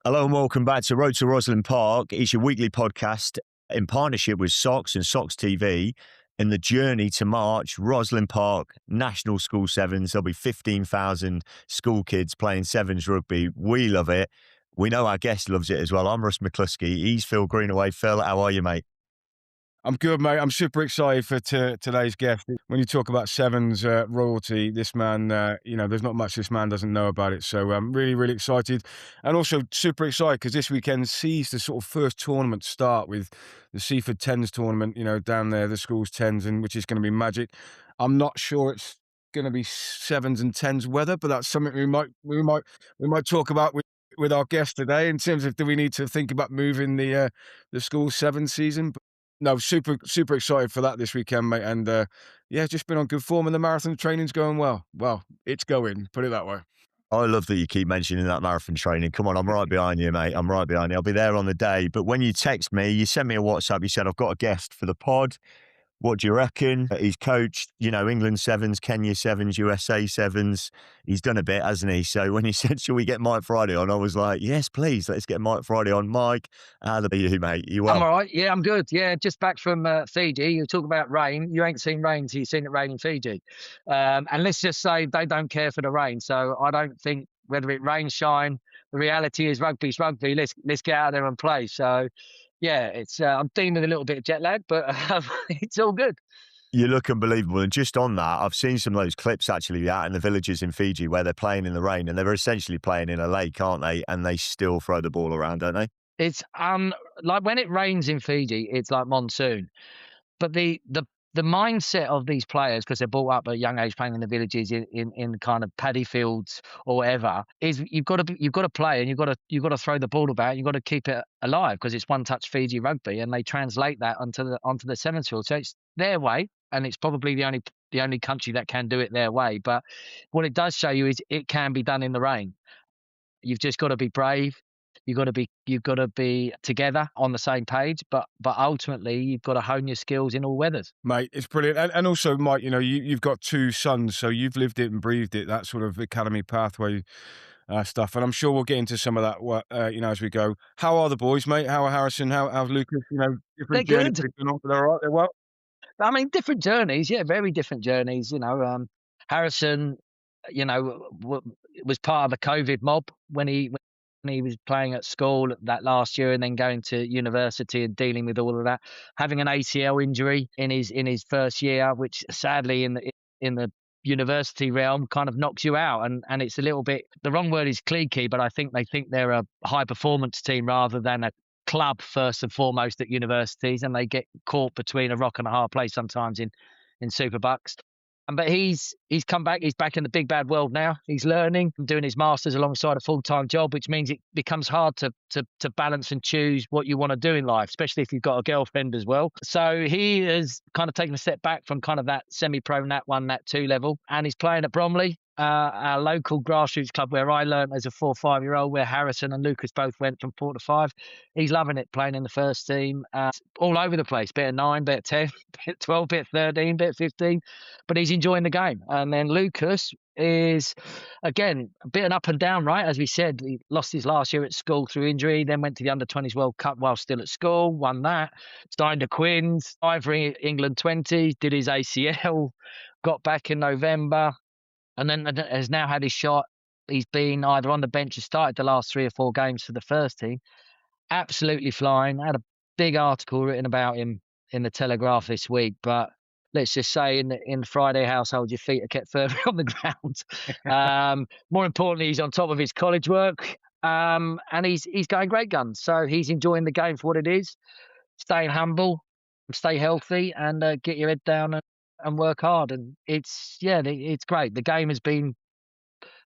Hello and welcome back to Road to Rosslyn Park. It's your weekly podcast in partnership with Sox and Sox TV. In the journey to March, Rosslyn Park, National School Sevens. There'll be 15,000 school kids playing Sevens rugby. We love it. We know our guest loves it as well. I'm Russ McCluskey. He's Phil Greenaway. Phil, how are you, mate? I'm good, mate. I'm super excited for today's guest. When you talk about Sevens royalty, this man, there's not much this man doesn't know about it. So I'm really, really excited. And also super excited because this weekend sees the sort of first tournament start with the Seaford Tens tournament, down there, the school's tens, and which is going to be magic. I'm not sure it's going to be sevens and tens weather, but that's something we might talk about with our guest today in terms of do we need to think about moving the school seven season. No, super excited for that this weekend, mate. And just been on good form and the marathon training's going well. Well, it's going, put it that way. I love that you keep mentioning that marathon training. Come on, I'm right behind you, mate. I'm right behind you. I'll be there on the day. But when you text me, you sent me a WhatsApp. You said, I've got a guest for the pod. What do you reckon? He's coached, England Sevens, Kenya Sevens, USA Sevens. He's done a bit, hasn't he? So when he said, shall we get Mike Friday on? I was like, yes, please. Let's get Mike Friday on. Mike, how are you, mate? You well? I'm all right. Yeah, I'm good. Yeah, just back from Fiji. You talk about rain. You ain't seen rain till you've seen it rain in Fiji. And let's just say they don't care for the rain. So I don't think whether it rain, shine, the reality is rugby's rugby. Let's get out there and play. So yeah, it's I'm dealing with a little bit of jet lag, but it's all good. You look unbelievable. And just on that, I've seen some of those clips actually out in the villages in Fiji where they're playing in the rain and they're essentially playing in a lake, aren't they? And they still throw the ball around, don't they? It's like when it rains in Fiji, it's like monsoon. But the mindset of these players, because they're brought up at a young age playing in the villages in kind of paddy fields or whatever, is you've got to play and you've got to throw the ball about. You've got to keep it alive because it's one touch Fiji rugby, and they translate that onto the sevens field. So it's their way, and it's probably the only country that can do it their way. But what it does show you is it can be done in the rain. You've just got to be brave. You've got to be together on the same page, but ultimately you've got to hone your skills in all weathers. Mate, it's brilliant. And also, Mike, you've got two sons, so you've lived it and breathed it, that sort of academy pathway stuff. And I'm sure we'll get into some of that, as we go. How are the boys, mate? How are Harrison? How's Lucas? Different They're journeys good. they've been on, but they're all right, they're well. I mean, different journeys, yeah, very different journeys. Harrison, was part of the COVID mob when he was playing at school that last year and then going to university and dealing with all of that, having an ACL injury in his first year, which sadly in the university realm kind of knocks you out. And it's a little bit, the wrong word is cliquey, but I think they think they're a high performance team rather than a club first and foremost at universities, and they get caught between a rock and a hard place sometimes in Super Bucks. But he's come back. He's back in the big bad world now. He's learning, doing his masters alongside a full-time job, which means it becomes hard to balance and choose what you want to do in life, especially if you've got a girlfriend as well. So he has kind of taken a step back from kind of that semi-pro Nat 1, Nat 2 level, and he's playing at Bromley, our local grassroots club where I learned as a 4 or 5-year-old, where Harrison and Lucas both went from 4 to 5. He's loving it, playing in the first team, all over the place, bit of 9, bit of 10, bit of 12, bit of 13, bit of 15, but he's enjoying the game. And then Lucas is, again, a bit an up and down, right? As we said, he lost his last year at school through injury, then went to the Under-20s World Cup while still at school, won that, signed to Quins, Ivory England 20, did his ACL, got back in November, and then has now had his shot. He's been either on the bench or started the last 3 or 4 games for the first team. Absolutely flying. I had a big article written about him in the Telegraph this week, but let's just say in the Friday household, your feet are kept firmly on the ground. More importantly, he's on top of his college work, and he's going great guns. So he's enjoying the game for what it is, staying humble, stay healthy, and get your head down and work hard. And it's great. The game has been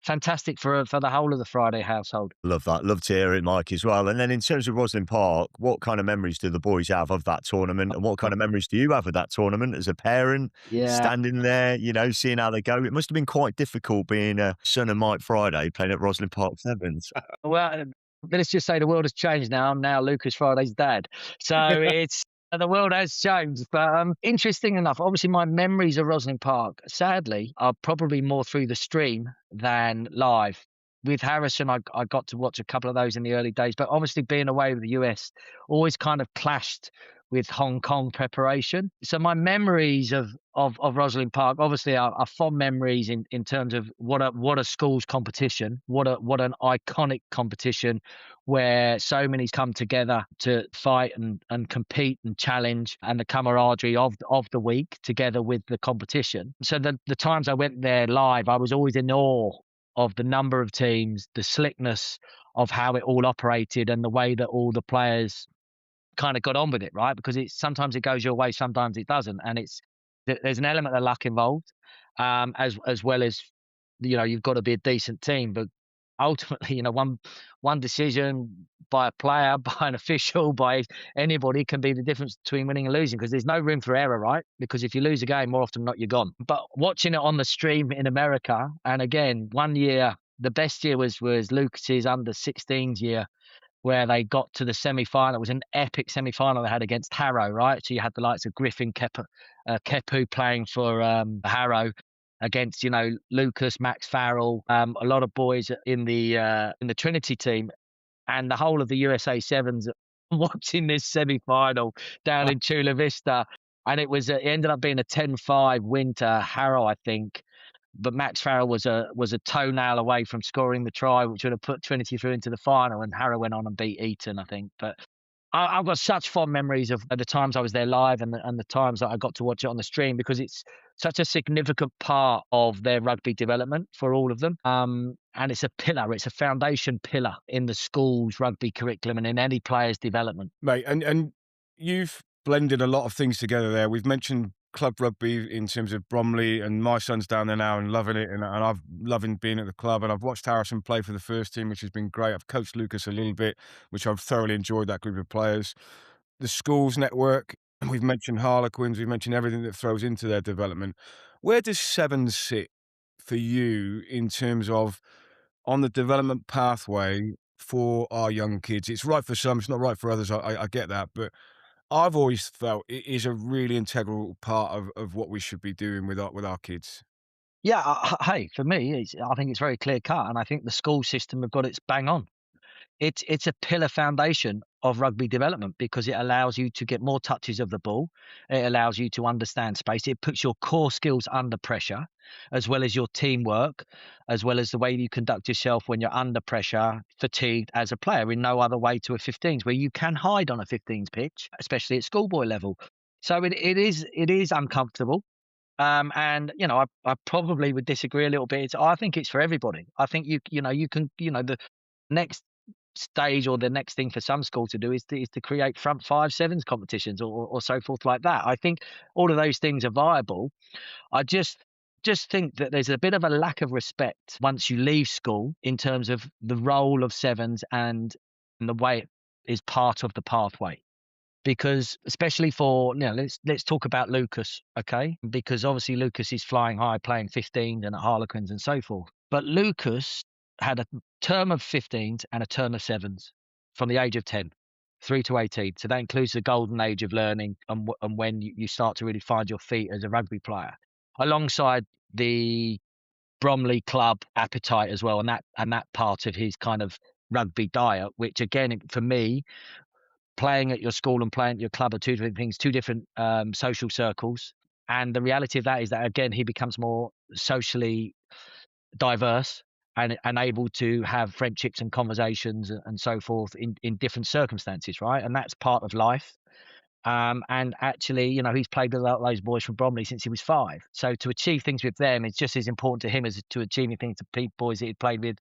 fantastic for the whole of the Friday household. Love that. Love to hear it, Mike, as well. And then in terms of Rosslyn Park, what kind of memories do the boys have of that tournament? And what kind of memories do you have of that tournament as a parent, standing there, seeing how they go? It must have been quite difficult being a son of Mike Friday playing at Rosslyn Park Sevens. Well, let's just say the world has changed now. I'm now Lucas Friday's dad. So it's... The world has changed, but interesting enough, obviously my memories of Rosslyn Park, sadly, are probably more through the stream than live. with Harrison, I got to watch a couple of those in the early days, but obviously being away with the US always kind of clashed with Hong Kong preparation. So my memories of Rosslyn Park obviously are fond memories in terms of what a school's competition, what an iconic competition where so many come together to fight and compete and challenge, and the camaraderie of the week together with the competition. So the times I went there live, I was always in awe of the number of teams, the slickness of how it all operated, and the way that all the players kind of got on with it, right? Because it's sometimes it goes your way, sometimes it doesn't, and there's an element of luck involved, as well as you've got to be a decent team. But ultimately, one decision by a player, by an official, by anybody can be the difference between winning and losing, because there's no room for error, right? Because if you lose a game, more often than not, you're gone. But watching it on the stream in America, and again, one year, the best year was Lucas's under 16s year, where they got to the semi-final. It was an epic semi-final they had against Harrow, right? So you had the likes of Griffin Kepu playing for Harrow against, Lucas, Max Farrell, a lot of boys in the Trinity team, and the whole of the USA Sevens watching this semi-final down in Chula Vista. And it ended up being a 10-5 win to Harrow, I think. But Max Farrell was a toenail away from scoring the try, which would have put Trinity through into the final, and Harrow went on and beat Eton, I think. But I've got such fond memories of the times I was there live and the times that I got to watch it on the stream, because it's such a significant part of their rugby development for all of them. And it's a foundation pillar in the school's rugby curriculum and in any player's development. Mate, and you've blended a lot of things together there. We've mentioned club rugby in terms of Bromley, and my son's down there now and loving it, and I've loving being at the club, and I've watched Harrison play for the first team, which has been great. I've coached Lucas a little bit, which I've thoroughly enjoyed, that group of players. The schools network, we've mentioned Harlequins, we've mentioned everything that throws into their development. Where does Sevens sit for you in terms of on the development pathway for our young kids? It's right for some, it's not right for others. I get that, but I've always felt it is a really integral part of what we should be doing with our kids. Yeah, hey, for me, I think it's very clear cut, and I think the school system have got its bang on. It's a pillar foundation of rugby development, because it allows you to get more touches of the ball. It allows you to understand space. It puts your core skills under pressure, as well as your teamwork, as well as the way you conduct yourself when you're under pressure, fatigued as a player, in no other way to a 15s, where you can hide on a 15s pitch, especially at schoolboy level. So it is uncomfortable. And I probably would disagree a little bit. I think it's for everybody. I think you can, the next stage or the next thing for some school to do is to create front 5 sevens competitions or so forth like that. I think all of those things are viable. I just think that there's a bit of a lack of respect once you leave school in terms of the role of sevens and the way it is part of the pathway. Because especially for, let's talk about Lucas, okay? Because obviously Lucas is flying high, playing 15s and at Harlequins and so forth. But Lucas had a term of 15s and a term of sevens from the age of 10 through to 18. So that includes the golden age of learning and when you start to really find your feet as a rugby player, alongside the Bromley club appetite as well, and that part of his kind of rugby diet, which again for me, playing at your school and playing at your club are two different things, two different social circles. And the reality of that is that, again, he becomes more socially diverse and able to have friendships and conversations and so forth in different circumstances, right? And that's part of life. And actually, he's played with those boys from Bromley since he was 5. So to achieve things with them is just as important to him as to achieving things to boys that he'd played with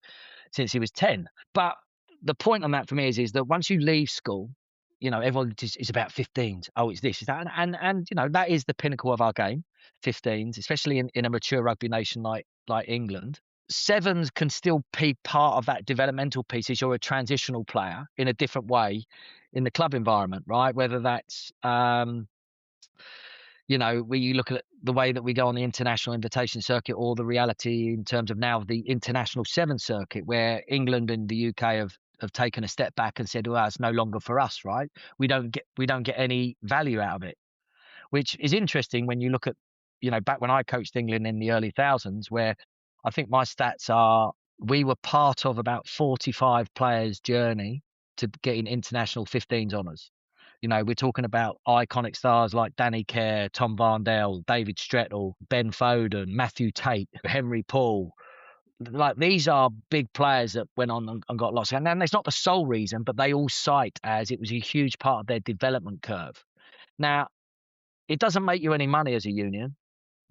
since he was 10. But the point on that for me is that once you leave school, everyone is about 15s. Oh, it's this, it's that. And that is the pinnacle of our game, 15s, especially in a mature rugby nation like England. Sevens can still be part of that developmental piece as you're a transitional player in a different way in the club environment, right? Whether that's, where you look at the way that we go on the international invitation circuit, or the reality in terms of now the international 7 circuit, where England and the UK have taken a step back and said, well, it's no longer for us, right? We don't get any value out of it, which is interesting when you look at, back when I coached England in the early thousands, where I think my stats are we were part of about 45 players' journey to getting international 15s honours. You know, we're talking about iconic stars like Danny Care, Tom Varndale, David Strettle, Ben Foden, Matthew Tate, Henry Paul. Like, these are big players that went on and got lost. And then it's not the sole reason, but they all cite as it was a huge part of their development curve. Now, it doesn't make you any money as a union,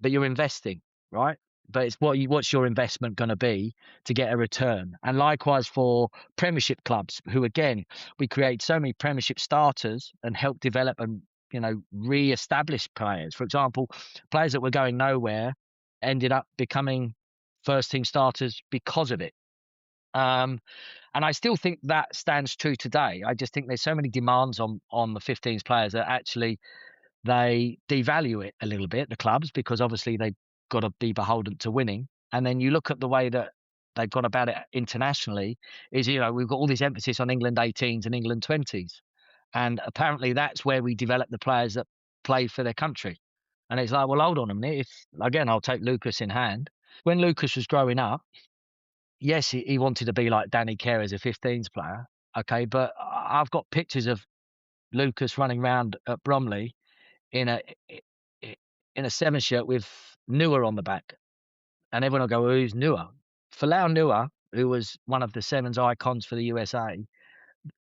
but you're investing, right? But it's what's your investment going to be to get a return? And likewise for Premiership clubs, who again, we create so many Premiership starters and help develop and, you know, re-establish players. For example, players that were going nowhere ended up becoming first team starters because of it. And I still think that stands true today. I just think there's so many demands on the 15s players that actually they devalue it a little bit, the clubs, because obviously they've got to be beholden to winning. And then you look at the way that they've gone about it internationally is, you know, we've got all this emphasis on England 18s and England 20s. And apparently that's where we develop the players that play for their country. And it's like, well, hold on a minute. Again, I'll take Lucas in hand. When Lucas was growing up, yes, he wanted to be like Danny Care as a 15s player. Okay. But I've got pictures of Lucas running around at Bromley in a 7 shirt with Nua on the back, and everyone will go, well, "Who's Nua?" Folau Nua, who was one of the Sevens icons for the USA,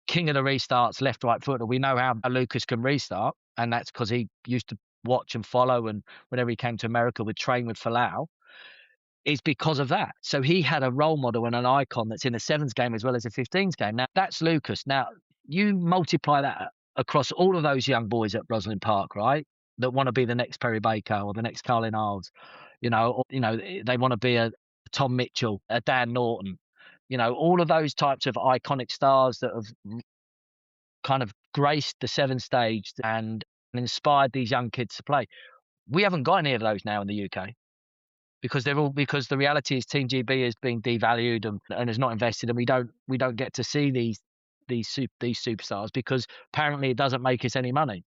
king of the restarts, left, right footer. We know how Lucas can restart, and that's because he used to watch and follow, and whenever he came to America, would train with Folau. Is because of that. So he had a role model and an icon that's in the sevens game as well as the 15s game. Now that's Lucas. Now you multiply that across all of those young boys at Rosslyn Park, right? That want to be the next Perry Baker or the next Carlin Isles, they want to be a Tom Mitchell, a Dan Norton, all of those types of iconic stars that have kind of graced the seven stage and inspired these young kids to play. We haven't got any of those now in the UK. Because the reality is Team GB is being devalued and is not invested, and we don't get to see these superstars because apparently it doesn't make us any money.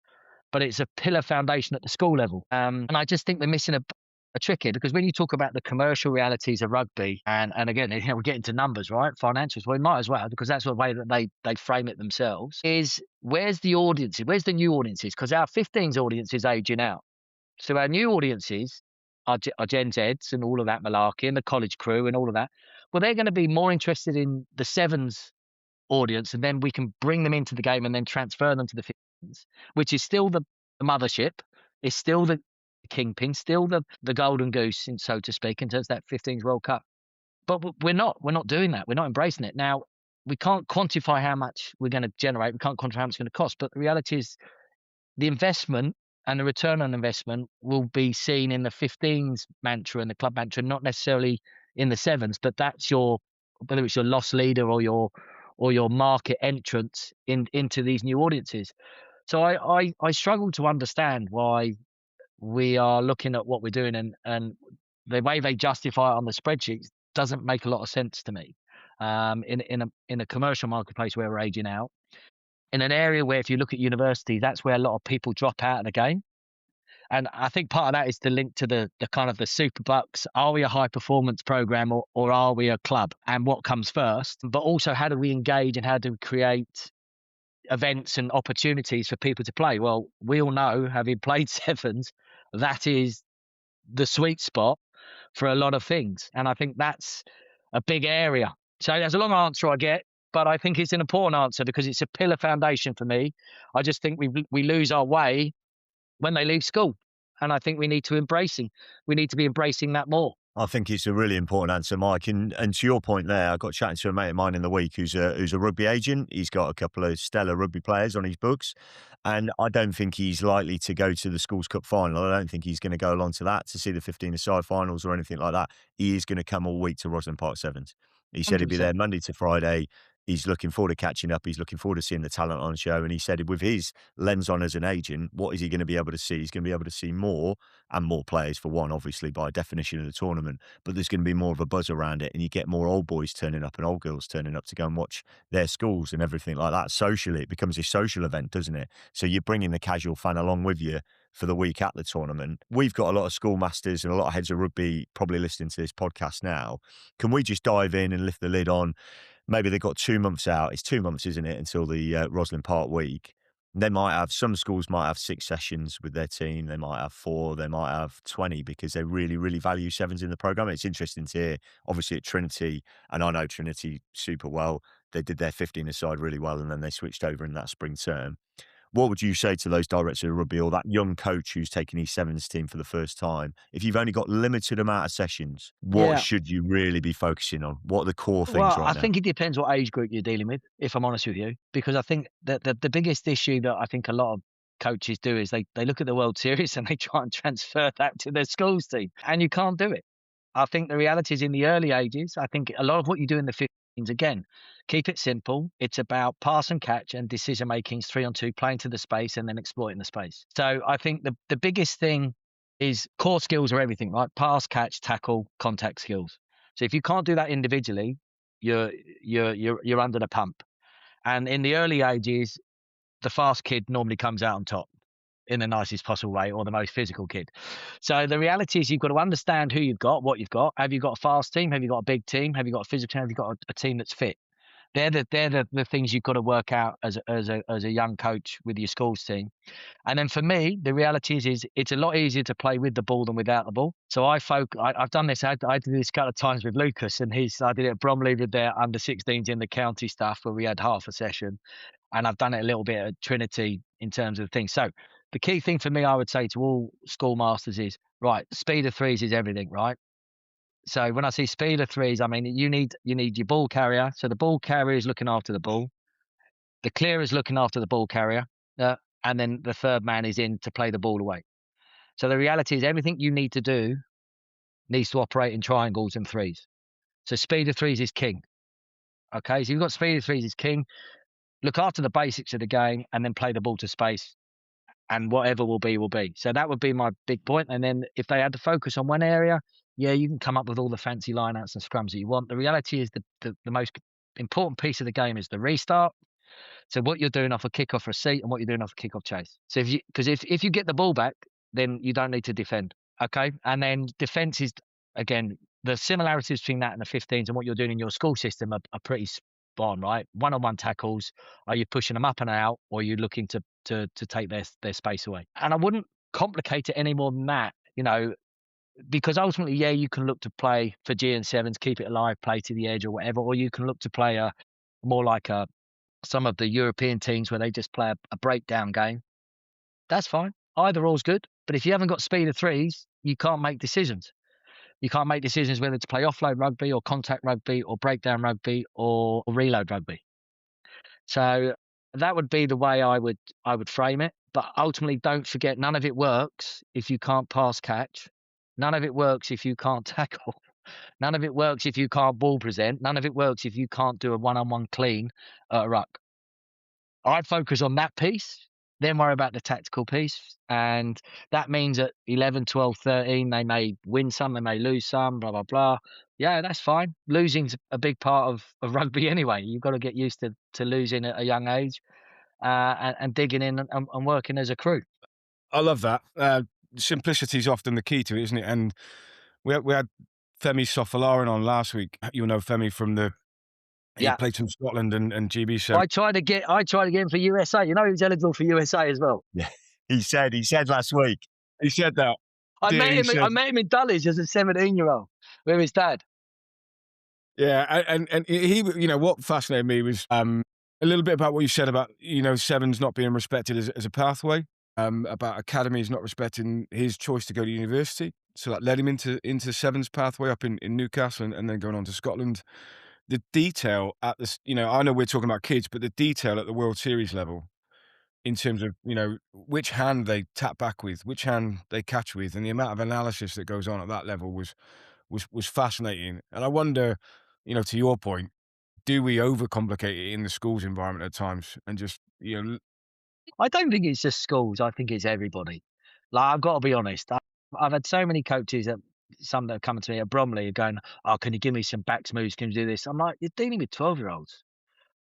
But it's a pillar foundation at the school level, and I just think they're missing a trick here, because when you talk about the commercial realities of rugby, and again, we're getting to numbers, right? Financials, well, we might as well, because that's the way that they frame it themselves. Is where's the audiences? Where's the new audiences? Because our 15s audience is aging out, so our new audiences are Gen Zs and all of that malarkey and the college crew and all of that. Well, they're going to be more interested in the sevens audience, and then we can bring them into the game and then transfer them to the 15s, which is still the mothership, is still the kingpin, still the golden goose, so to speak, in terms of that 15s World Cup. But we're not doing that. We're not embracing it. Now, we can't quantify how much we're going to generate. We can't quantify how much it's going to cost. But the reality is the investment and the return on investment will be seen in the 15s mantra and the club mantra, not necessarily in the sevens, but that's whether it's your loss leader or your market entrance into these new audiences. So I struggle to understand why we are looking at what we're doing and the way they justify it on the spreadsheets doesn't make a lot of sense to me. In a commercial marketplace where we're aging out, in an area where if you look at universities, that's where a lot of people drop out of the game. And I think part of that is the link to the kind of the super bucks. Are we a high performance program or are we a club? And what comes first? But also, how do we engage and how do we create events and opportunities for people to play? Well, we all know, having played sevens, that is the sweet spot for a lot of things. And I think that's a big area. So that's a long answer, I get, but I think it's an important answer because it's a pillar foundation for me. I just think we lose our way when they leave school. And I think we need to be embracing that more. I think it's a really important answer, Mike. And to your point there, I got chatting to a mate of mine in the week who's a rugby agent. He's got a couple of stellar rugby players on his books. And I don't think he's likely to go to the Schools Cup final. I don't think he's going to go along to that to see the 15-a-side finals or anything like that. He is going to come all week to Rosslyn Park Sevens. He said 100%. He'd be there Monday to Friday. He's looking forward to catching up. He's looking forward to seeing the talent on the show. And he said with his lens on as an agent, what is he going to be able to see? He's going to be able to see more and more players, for one, obviously, by definition of the tournament. But there's going to be more of a buzz around it. And you get more old boys turning up and old girls turning up to go and watch their schools and everything like that. Socially, it becomes a social event, doesn't it? So you're bringing the casual fan along with you for the week at the tournament. We've got a lot of schoolmasters and a lot of heads of rugby probably listening to this podcast now. Can we just dive in and lift the lid on, maybe they've got 2 months out. It's 2 months, isn't it, until the Rosslyn Park week. They might have, some schools might have 6 sessions with their team. They might have 4, they might have 20 because they really, really value sevens in the program. It's interesting to hear, obviously at Trinity, and I know Trinity super well. They did their 15-a-side really well and then they switched over in that spring term. What would you say to those directors of rugby or that young coach who's taking his sevens team for the first time? If you've only got limited amount of sessions, what Yeah. should you really be focusing on? What are the core things Well, right I now? think it depends what age group you're dealing with, if I'm honest with you, because I think that the biggest issue that I think a lot of coaches do is they look at the World Series and they try and transfer that to their schools team, and you can't do it. I think the reality is in the early ages, I think a lot of what you do in the 15s, again, keep it simple. It's about pass and catch and decision making, 3-on-2, playing to the space and then exploiting the space. So I think the biggest thing is core skills are everything, right? Pass, catch, tackle, contact skills. So if you can't do that individually, you're under the pump. And in the early ages, the fast kid normally comes out on top in the nicest possible way, or the most physical kid. So the reality is you've got to understand who you've got, what you've got. Have you got a fast team? Have you got a big team? Have you got a physical team? Have you got a team that's fit? They're the things you've got to work out as a young coach with your schools team. And then for me, the reality is it's a lot easier to play with the ball than without the ball. So I've done this. I did this a couple of times with Lucas, and I did it at Bromley with their under 16s in the county stuff where we had half a session, and I've done it a little bit at Trinity in terms of things. So the key thing for me, I would say to all schoolmasters is, right, speed of threes is everything, right? So when I see speed of threes, I mean you need your ball carrier. So the ball carrier is looking after the ball. The clearer is looking after the ball carrier, and then the third man is in to play the ball away. So the reality is everything you need to do needs to operate in triangles and threes. So speed of threes is king. Okay, so you've got speed of threes is king. Look after the basics of the game and then play the ball to space, and whatever will be will be. So that would be my big point. And then if they had to focus on one area, yeah, you can come up with all the fancy lineouts and scrums that you want. The reality is the most important piece of the game is the restart. So what you're doing off a kickoff receipt and what you're doing off a kickoff chase. So if you get the ball back, then you don't need to defend. Okay. And then defense is, again, the similarities between that and the 15s and what you're doing in your school system are pretty spot on, right? One-on-one tackles. Are you pushing them up and out, or are you looking to take their space away? And I wouldn't complicate it any more than that, because ultimately, yeah, you can look to play for G and sevens, keep it alive, play to the edge or whatever, or you can look to play more like some of the European teams where they just play a breakdown game. That's fine. Either or's good. But if you haven't got speed of threes, you can't make decisions. You can't make decisions whether to play offload rugby or contact rugby or breakdown rugby or reload rugby. So that would be the way I would frame it. But ultimately, don't forget, none of it works if you can't pass catch. None of it works if you can't tackle. None of it works if you can't ball present. None of it works if you can't do a one-on-one clean at a ruck. I'd focus on that piece, then worry about the tactical piece. And that means at 11, 12, 13, they may win some, they may lose some, blah, blah, blah. Yeah, that's fine. Losing's a big part of rugby anyway. You've got to get used to losing at a young age and digging in and working as a crew. I love that. Simplicity is often the key to it, isn't it? And we had Femi Sofalarin on last week. You'll know Femi from he played from Scotland and GB7. I tried to get him for USA. He was eligible for USA as well. Yeah, he said last week. He said that. I met him in Dulwich as a 17-year-old with his dad. Yeah, and he, what fascinated me was a little bit about what you said about sevens not being respected as a pathway, about academies not respecting his choice to go to university. So that led him into sevens pathway up in Newcastle and then going on to Scotland. The detail at this, I know we're talking about kids, but the detail at the World Series level in terms of, which hand they tap back with, which hand they catch with, and the amount of analysis that goes on at that level was fascinating. And I wonder, to your point, do we overcomplicate it in the schools environment at times and just, I don't think it's just schools. I think it's everybody. Like, I've got to be honest. I've had so many coaches some that have come to me at Bromley are going, "Oh, can you give me some backs moves? Can you do this?" I'm like, you're dealing with 12-year-olds.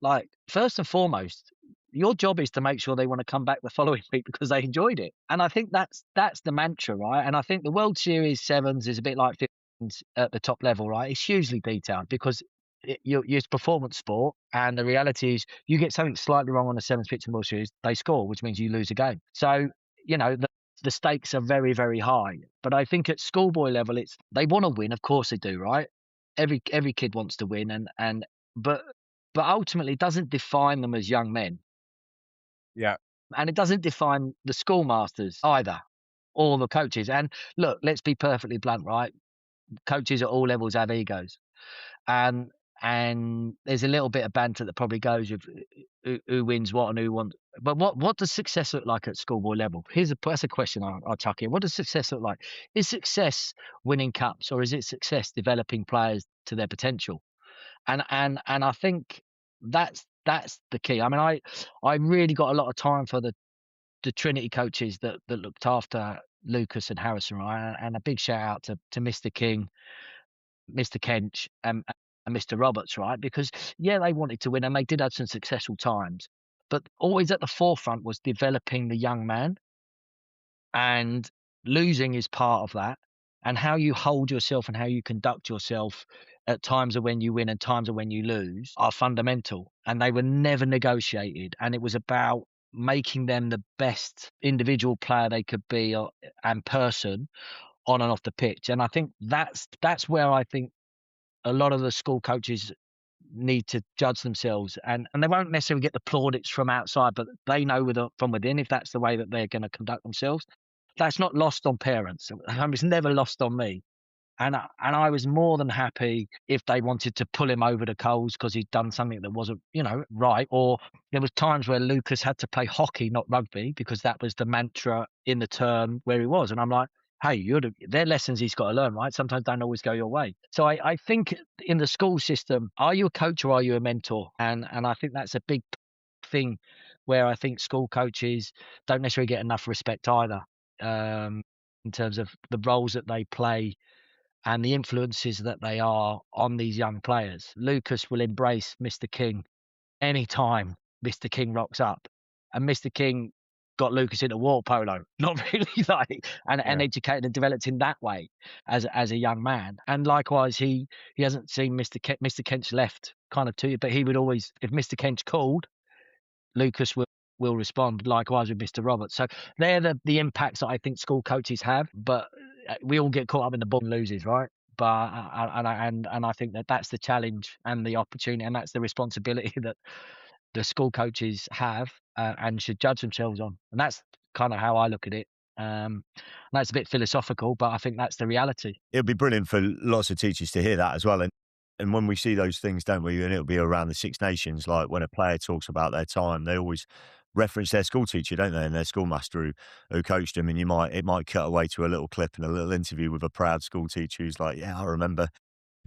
Like, first and foremost, Your job is to make sure they want to come back the following week because they enjoyed it. And I think that's the mantra, right? And I think the World Series sevens is a bit like 15s at the top level, right? It's hugely detailed because it's performance sport, and the reality is you get something slightly wrong on the sevens pitch in the World Series, they score, which means you lose a game. So the stakes are very, very high. But I think at schoolboy level, they want to win, of course they do, right? Every kid wants to win, but ultimately it doesn't define them as young men. Yeah. And it doesn't define the schoolmasters either, or the coaches. And look, let's be perfectly blunt, right? Coaches at all levels have egos, and there's a little bit of banter that probably goes with who wins what and who wants. But what does success look like at schoolboy level? That's a question I'll chuck in. What does success look like? Is success winning cups, or is it success developing players to their potential? And I think that's the key. I mean, I really got a lot of time for the Trinity coaches that looked after Lucas and Harrison, right? And a big shout out to Mr. King, Mr. Kench, and Mr. Roberts, right? Because yeah, they wanted to win and they did have some successful times, but always at the forefront was developing the young man, and losing is part of that. And how you hold yourself and how you conduct yourself at times of when you win and times of when you lose are fundamental, and they were never negotiated. And it was about making them the best individual player they could be, and person on and off the pitch. And I think that's where I think a lot of the school coaches need to judge themselves, and they won't necessarily get the plaudits from outside, but they know from within if that's the way that they're going to conduct themselves. That's not lost on parents. It's never lost on me. And I was more than happy if they wanted to pull him over the coals because he'd done something that wasn't, right. Or there was times where Lucas had to play hockey, not rugby, because that was the mantra in the term where he was. And I'm like, hey, they're lessons he's got to learn, right? Sometimes don't always go your way. So I think in the school system, are you a coach or are you a mentor? And I think that's a big thing where I think school coaches don't necessarily get enough respect either, in terms of the roles that they play and the influences that they are on these young players. Lucas will embrace Mr. King anytime Mr. King rocks up. And Mr. King got Lucas into water polo, not really and educated and developed in that way as a young man. And likewise, he hasn't seen Mr. Kent's left kind of to you, but he would always, if Mr. Kent's called, Lucas will respond. Likewise with Mr. Roberts. So they're the impacts that I think school coaches have, but we all get caught up in the ball and loses, right? But I think that's the challenge and the opportunity, and that's the responsibility that the school coaches have, and should judge themselves on. And that's kind of how I look at it. That's a bit philosophical, but I think that's the reality. It'll be brilliant for lots of teachers to hear that as well. And when we see those things, don't we? And it'll be around the Six Nations, like when a player talks about their time, they always reference their school teacher, don't they? And their schoolmaster who coached them. And it might cut away to a little clip and a little interview with a proud school teacher who's like, yeah, I remember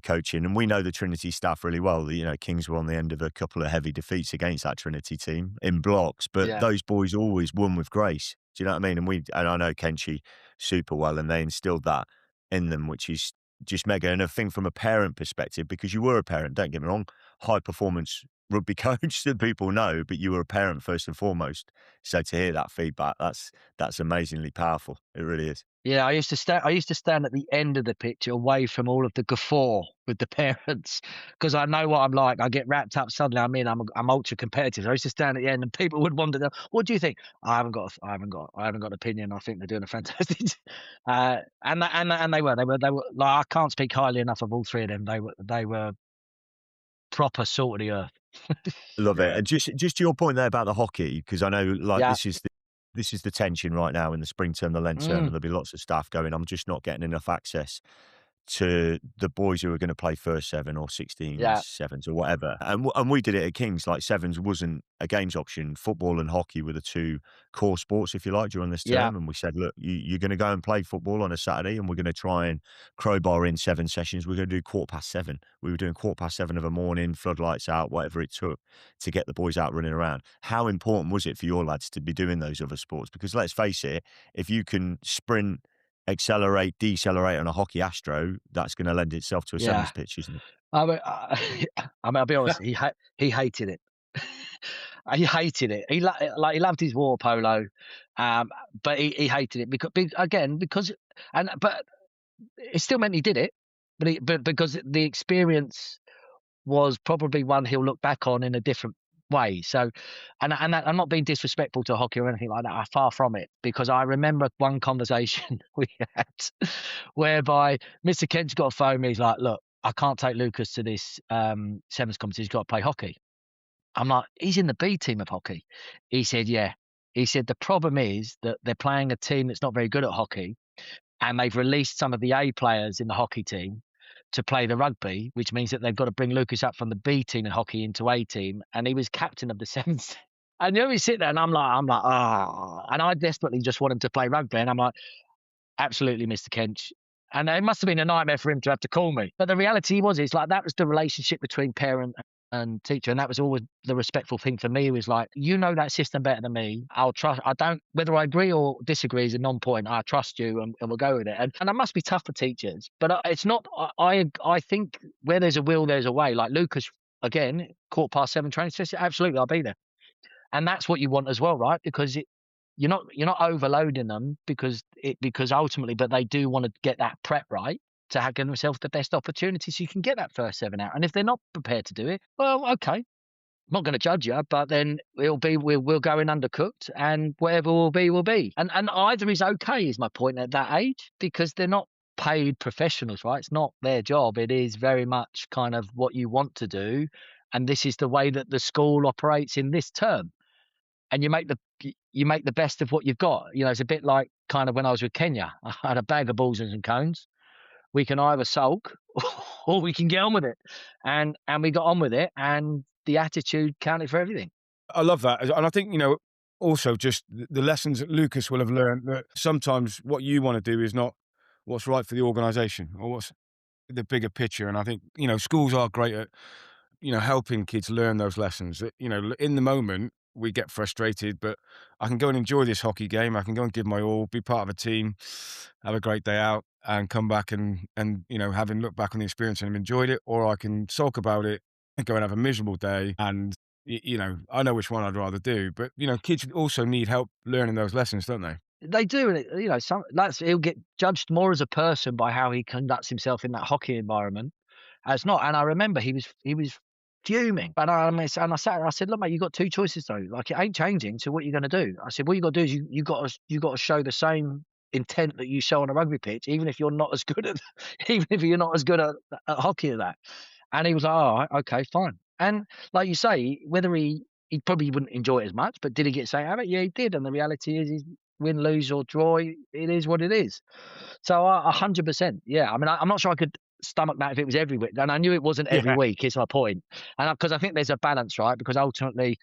coaching. And we know the Trinity staff really well. Kings were on the end of a couple of heavy defeats against that Trinity team in blocks, but those boys always won with grace. Do you know what I mean? And I know Kenchi super well, and they instilled that in them, which is just mega. And I think from a parent perspective, because you were a parent, don't get me wrong, high performance rugby coach that people know, but you were a parent first and foremost. So to hear that feedback, that's amazingly powerful. It really is. Yeah, I used to stand at the end of the pitch, away from all of the guffaw with the parents, because I know what I'm like. I get wrapped up suddenly. I'm ultra competitive. I used to stand at the end, and people would wonder, "What do you think?" I haven't got an opinion. I think they're doing a fantastic. And they were like, I can't speak highly enough of all three of them. They were proper salt of the earth. Love it. And just to your point there about the hockey, because I know Yeah. this is the tension right now in the spring term, the Lent term, and there'll be lots of staff going, I'm just not getting enough access to the boys who are going to play first seven or 16s, sevens or whatever. And we did it at Kings, like sevens wasn't a games option. Football and hockey were the two core sports, if you like, during this term. Yeah. And we said, look, you're going to go and play football on a Saturday, and we're going to try and crowbar in 7 sessions. We're going to do 7:15. We were doing 7:15 of a morning, floodlights out, whatever it took to get the boys out running around. How important was it for your lads to be doing those other sports? Because let's face it, if you can sprint, accelerate, decelerate on a hockey Astro, that's going to lend itself to a sevens pitch, isn't it? I mean, I'll be honest. He hated it. He hated it. He loved his war polo, but he hated it because but it still meant he did it, but because the experience was probably one he'll look back on in a different way. So, I'm not being disrespectful to hockey or anything like that. Far from it, because I remember one conversation we had whereby Mr. Kent's got a phone me. He's like, "Look, I can't take Lucas to this sevens competition. He's got to play hockey." I'm like, "He's in the B team of hockey." He said, "Yeah." He said, "The problem is that they're playing a team that's not very good at hockey, and they've released some of the A players in the hockey team to play the rugby, which means that they've got to bring Lucas up from the B team in hockey into A team." And he was captain of the sevens. And you know, we sit there and I'm like, and I desperately just want him to play rugby. And I'm like, absolutely, Mr. Kench. And it must have been a nightmare for him to have to call me. But the reality was, it's like that was the relationship between parent and teacher. And that was always the respectful thing for me. It was like, you know that system better than me. I'll trust. I don't, whether I agree or disagree is a non-point. I trust you and we'll go with it. And that must be tough for teachers. But it's not, I think where there's a will, there's a way. Like Lucas, again, 7:15 training session, absolutely, I'll be there. And that's what you want as well, right? Because you're not overloading them because ultimately, but they do want to get that prep right to give themselves the best opportunity so you can get that first 7 out. And if they're not prepared to do it, well, okay, I'm not going to judge you, but then we'll go in undercooked, and whatever will be. And either is okay, is my point at that age, because they're not paid professionals, right? It's not their job. It is very much kind of what you want to do, and this is the way that the school operates in this term. And you make the best of what you've got. You know, it's a bit like kind of when I was with Kenya. I had a bag of balls and some cones. We can either sulk or we can get on with it. And we got on with it, and the attitude counted for everything. I love that. And I think, also just the lessons that Lucas will have learned, that sometimes what you want to do is not what's right for the organisation or what's the bigger picture. And I think, schools are great at, helping kids learn those lessons. That, in the moment, we get frustrated, but I can go and enjoy this hockey game. I can go and give my all, be part of a team, have a great day out, and come back and having looked back on the experience and have enjoyed it, or I can sulk about it and go and have a miserable day. And I know which one I'd rather do. But kids also need help learning those lessons, don't they? They do, and he'll get judged more as a person by how he conducts himself in that hockey environment as not. And I remember he was fuming. But I sat there, I said, "Look, mate, you got two choices though. Like, it ain't changing. So what are you going to do?" I said, "What you got to do is you got to show the same intent that you show on a rugby pitch, even if you're not as good at hockey at that." And he was like, "All right, okay, fine." And like you say, whether he probably wouldn't enjoy it as much, but did he get something out of it? Yeah, he did. And the reality is, win, lose or draw, it is what it is. So 100%, yeah. I mean, I'm not sure I could stomach that if it was every week, and I knew it wasn't every week. Is my point, and because I think there's a balance, right? Because ultimately,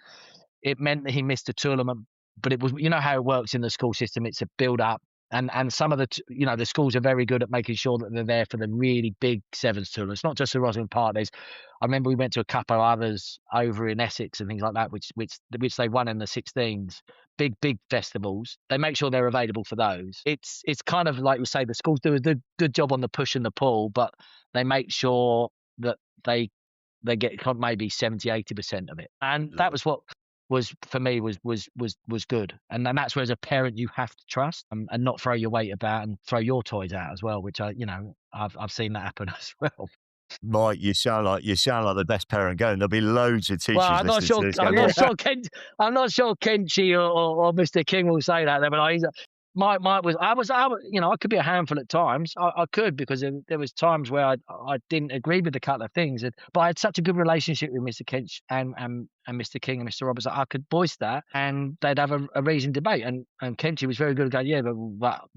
it meant that he missed a tournament, but it was, how it works in the school system. It's a build up, and some of the schools are very good at making sure that they're there for the really big sevens tournaments. Not just the Rosslyn Park. I remember we went to a couple of others over in Essex and things like that, which they won in the 16s. Big festivals. They make sure they're available for those. It's kind of like we say, the schools do a good job on the push and the pull, but they make sure that they get maybe 70-80% of it. And that was what was for me was good. And then that's where, as a parent, you have to trust and not throw your weight about and throw your toys out as well, which I've seen that happen as well. Mike, you sound like the best parent going. There'll be loads of teachers. Well, I'm not sure. I'm not sure Kenchi or Mr. King will say that. But Mike was. I could be a handful at times. I could, because there was times where I didn't agree with a couple of things. But I had such a good relationship with Mr. Kench and Mr. King and Mr. Roberts that I could voice that, and they'd have a reasoned debate. And Kenchi was very good at going, yeah,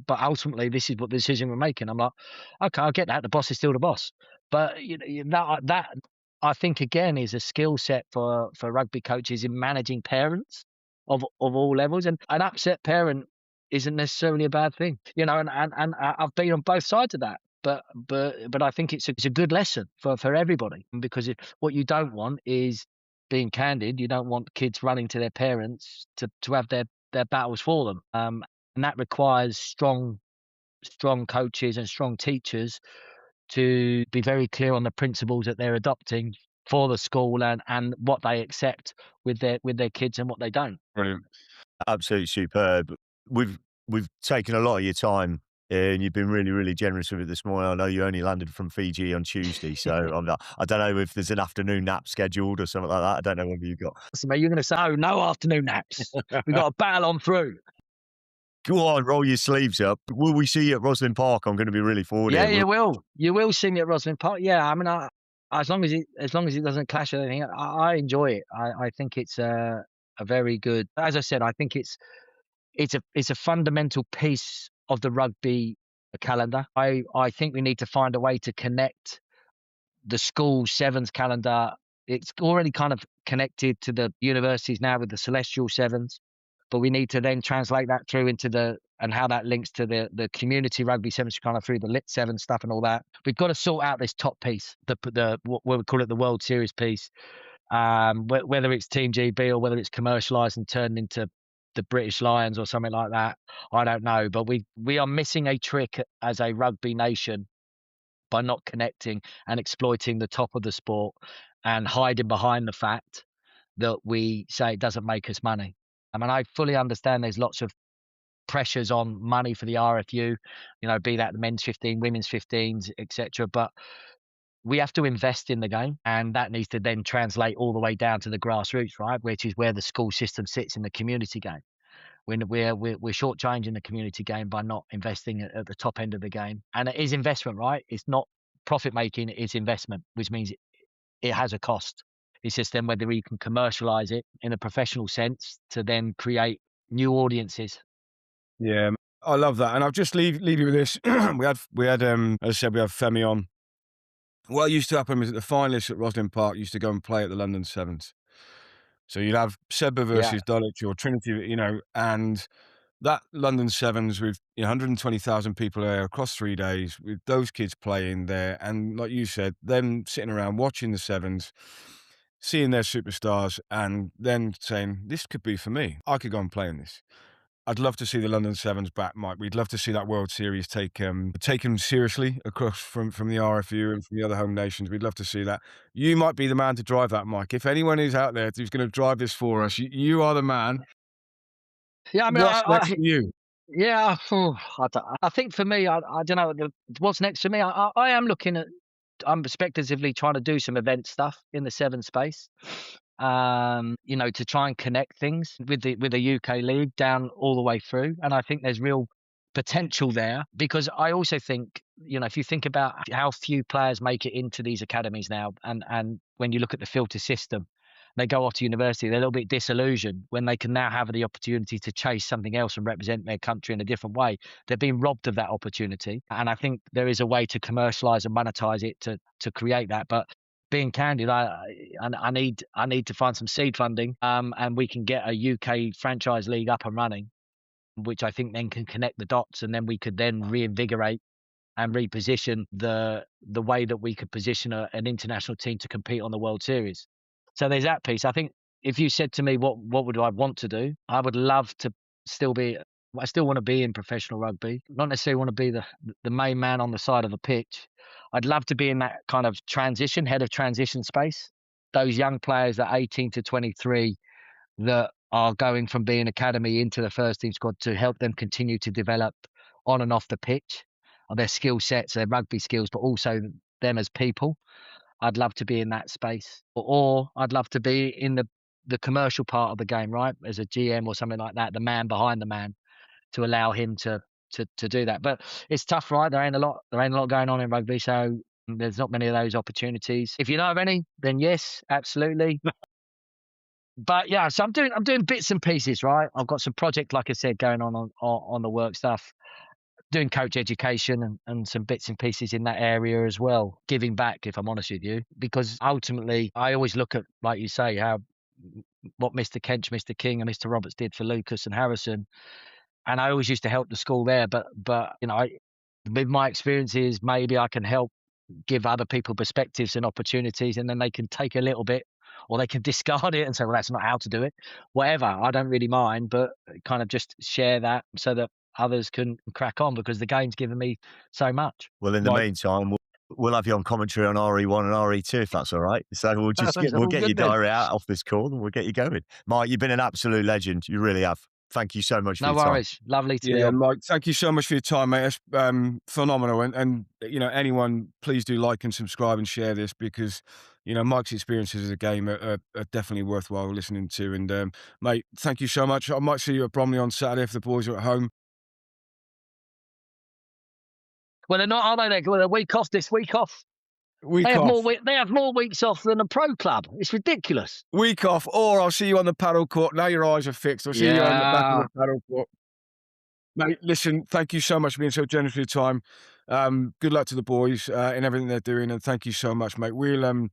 but ultimately this is what the decision we're making. I'm like, okay, I get that. The boss is still the boss. But that I think again is a skill set for rugby coaches in managing parents of all levels, and an upset parent isn't necessarily a bad thing, and I've been on both sides of that. But I think it's a good lesson for everybody, because what you don't want is, being candid, you don't want kids running to their parents to have their battles for them, and that requires strong coaches and strong teachers to be very clear on the principles that they're adopting for the school and what they accept with their kids and what they don't. Brilliant. Absolutely superb. We've taken a lot of your time, and you've been really, really generous with it this morning. I know you only landed from Fiji on Tuesday, so I don't know if there's an afternoon nap scheduled or something like that. I don't know whether you've got. So you're going to say, "Oh, no afternoon naps. We've got to battle on through." Go on, roll your sleeves up. Will we see you at Rosslyn Park? I'm going to be really forward Yeah, here. you will. You will see me at Rosslyn Park. Yeah, I mean, as long as it doesn't clash with anything, I enjoy it. I think it's a very good. As I said, I think it's a fundamental piece of the rugby calendar. I think we need to find a way to connect the school sevens calendar. It's already kind of connected to the universities now with the celestial sevens, but we need to then translate that through into and how that links to the community rugby sevens, kind of through the lit seven stuff and all that. We've got to sort out this top piece, what we call it the World Series piece, whether it's Team GB or whether it's commercialised and turned into the British Lions or something like that. I don't know, but we are missing a trick as a rugby nation by not connecting and exploiting the top of the sport and hiding behind the fact that we say it doesn't make us money. I mean, I fully understand there's lots of pressures on money for the RFU, be that the men's 15, women's 15s, etc. But we have to invest in the game, and that needs to then translate all the way down to the grassroots, right? Which is where the school system sits in the community game. We're shortchanging the community game by not investing at the top end of the game, and it is investment, right? It's not profit making; it's investment, which means it has a cost. It's just then whether you can commercialize it in a professional sense to then create new audiences. Yeah, I love that. And I'll just leave you with this. we had as I said, we have Femi on. What used to happen was that the finalists at Rosslyn Park used to go and play at the London Sevens. So you'd have Seba versus Dulwich or Trinity, and that London Sevens with 120,000 people there across 3 days with those kids playing there. And like you said, them sitting around watching the Sevens, seeing their superstars and then saying, this could be for me. I could go and play in this. I'd love to see the London Sevens back, Mike. We'd love to see that World Series taken seriously across from the RFU and from the other home nations. We'd love to see that. You might be the man to drive that, Mike. If anyone is out there who's going to drive this for us, you are the man. Yeah, I mean, what's next for you? Yeah, I think for me, I don't know what's next for me. I am looking at, I'm speculatively trying to do some event stuff in the seven space. To try and connect things with the UK league down all the way through. And I think there's real potential there, because I also think, if you think about how few players make it into these academies now, and when you look at the filter system, they go off to university, they're a little bit disillusioned when they can now have the opportunity to chase something else and represent their country in a different way. They're being robbed of that opportunity. And I think there is a way to commercialize and monetize it to create that. But being candid, I need to find some seed funding, and we can get a UK franchise league up and running, which I think then can connect the dots, and then we could then reinvigorate and reposition the way that we could position an international team to compete on the World Series. So there's that piece. I think if you said to me, what would I want to do? I would love to I still want to be in professional rugby, not necessarily want to be the main man on the side of the pitch. I'd love to be in that kind of head of transition space. Those young players that 18 to 23 that are going from being academy into the first team squad, to help them continue to develop on and off the pitch, their skill sets, their rugby skills, but also them as people. I'd love to be in that space, or I'd love to be in the commercial part of the game, right? As a GM or something like that, the man behind the man, to allow him to do that. But it's tough, right? There ain't a lot going on in rugby, so there's not many of those opportunities. If you know of any, then yes, absolutely. But yeah, so I'm doing bits and pieces, right? I've got some project, like I said, going on the work stuff, doing coach education and some bits and pieces in that area as well. Giving back, if I'm honest with you, because ultimately I always look at, like you say, what Mr. Kench, Mr. King and Mr. Roberts did for Lucas and Harrison. And I always used to help the school there. But with my experiences, maybe I can help give other people perspectives and opportunities, and then they can take a little bit, or they can discard it and say, well, that's not how to do it. Whatever. I don't really mind, but kind of just share that so that others can crack on, because the game's given me so much. Well, in the meantime, We'll have you on commentary on RE1 and RE2 if that's all right. So we'll just That's we'll all get your good then. diary out off this call and we'll get you going. Mike, you've been an absolute legend. You really have. Thank you so much for No your time. worries. Lovely to be Yeah, on. Mike, thank you so much for your time, mate. It's phenomenal. And, anyone, please do like and subscribe and share this because, Mike's experiences as a game are definitely worthwhile listening to. And, mate, thank you so much. I might see you at Bromley on Saturday if the boys are at home. Well, they're not, are they? They're going a week off this week off. Week They have off. they have more weeks off than a pro club. It's ridiculous. Week off, or I'll see you on the paddle court. Now your eyes are fixed. I'll see you on the back of the paddle court. Mate, listen, thank you so much for being so generous with your time. Good luck to the boys in everything they're doing, and thank you so much, mate. We'll,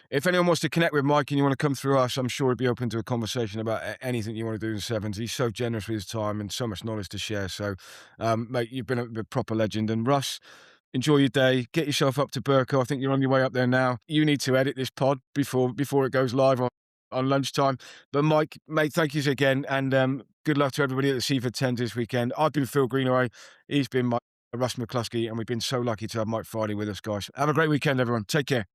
if anyone wants to connect with Mike and you want to come through us, I'm sure he'd be open to a conversation about anything you want to do in sevens. He's so generous with his time and so much knowledge to share. So, mate, you've been a proper legend. And Russ, enjoy your day. Get yourself up to Burko. I think you're on your way up there now. You need to edit this pod before it goes live on lunchtime. But Mike, mate, thank you again. And good luck to everybody at the Seaford 10s this weekend. I've been Phil Greenaway. He's been Russ McCluskey. And we've been so lucky to have Mike Friday with us, guys. Have a great weekend, everyone. Take care.